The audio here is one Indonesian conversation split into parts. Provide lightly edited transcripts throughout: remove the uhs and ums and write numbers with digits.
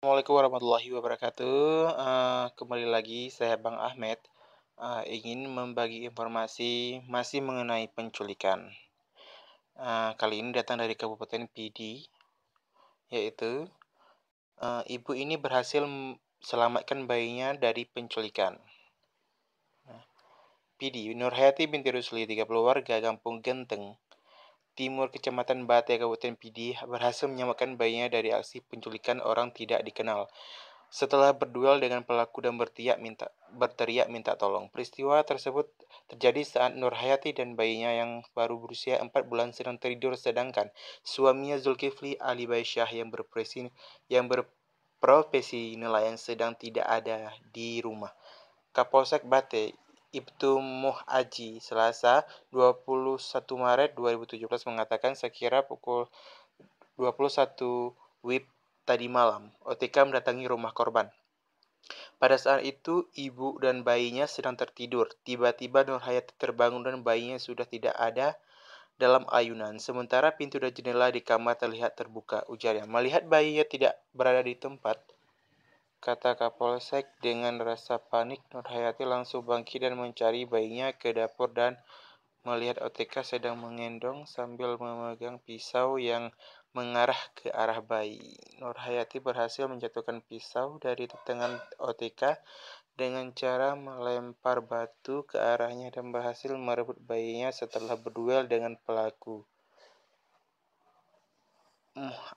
Assalamualaikum warahmatullahi wabarakatuh. Kembali lagi saya Bang Ahmed, ingin membagi informasi masih mengenai penculikan. Kali ini datang dari Kabupaten Pidi, yaitu ibu ini berhasil selamatkan bayinya dari penculikan. Pidi, Nurhayati binti Rusli, 30 warga Kampung Genteng, Timur Kecamatan Bate, Kabupaten Pidi, berhasil menyelamatkan bayinya dari aksi penculikan orang tidak dikenal. Setelah berduel dengan pelaku dan berteriak minta tolong. Peristiwa tersebut terjadi saat Nurhayati dan bayinya yang baru berusia 4 bulan sedang tidur, sedangkan suaminya Zulkifli Ali Baisyah yang berprofesi nelayan sedang tidak ada di rumah. Kapolsek Bate, Ibtu Aji, Selasa 21 Maret 2017 mengatakan sekira pukul 21 WIB tadi malam, OTK mendatangi rumah korban. Pada saat itu, ibu dan bayinya sedang tertidur. Tiba-tiba Nurhayati terbangun dan bayinya sudah tidak ada dalam ayunan. Sementara pintu dan jendela di kamar terlihat terbuka, ujarnya. Melihat bayinya tidak berada di tempat, kata Kapolsek, dengan rasa panik, Nurhayati langsung bangkit dan mencari bayinya ke dapur dan melihat OTK sedang mengendong sambil memegang pisau yang mengarah ke arah bayi. Nurhayati berhasil menjatuhkan pisau dari tangan OTK dengan cara melempar batu ke arahnya dan berhasil merebut bayinya setelah berduel dengan pelaku.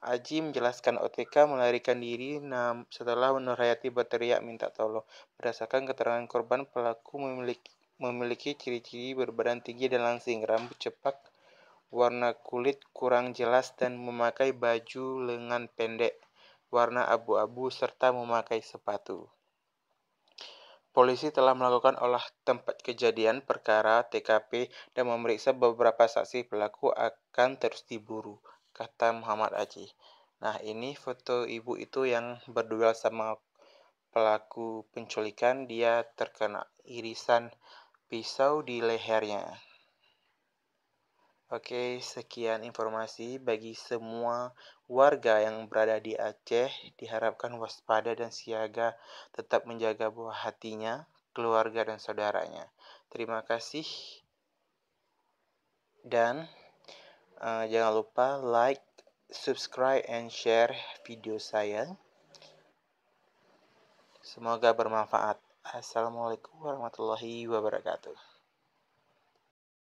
Aji menjelaskan OTK melarikan diri setelah Nurhayati berteriak minta tolong. Berdasarkan keterangan korban, pelaku memiliki ciri-ciri berbadan tinggi dan langsing, rambut cepak, warna kulit kurang jelas, dan memakai baju lengan pendek warna abu-abu serta memakai sepatu. Polisi telah melakukan olah tempat kejadian perkara (TKP) dan memeriksa beberapa saksi. Pelaku akan terus diburu, kata Muhammad Aji. Nah, ini foto ibu itu yang berduel sama pelaku penculikan. Dia terkena irisan pisau di lehernya. Oke, sekian informasi bagi semua warga yang berada di Aceh. Diharapkan waspada dan siaga, tetap menjaga buah hatinya, keluarga, dan saudaranya. Terima kasih, dan jangan lupa like, subscribe, and share video saya. Semoga bermanfaat. Assalamualaikum warahmatullahi wabarakatuh.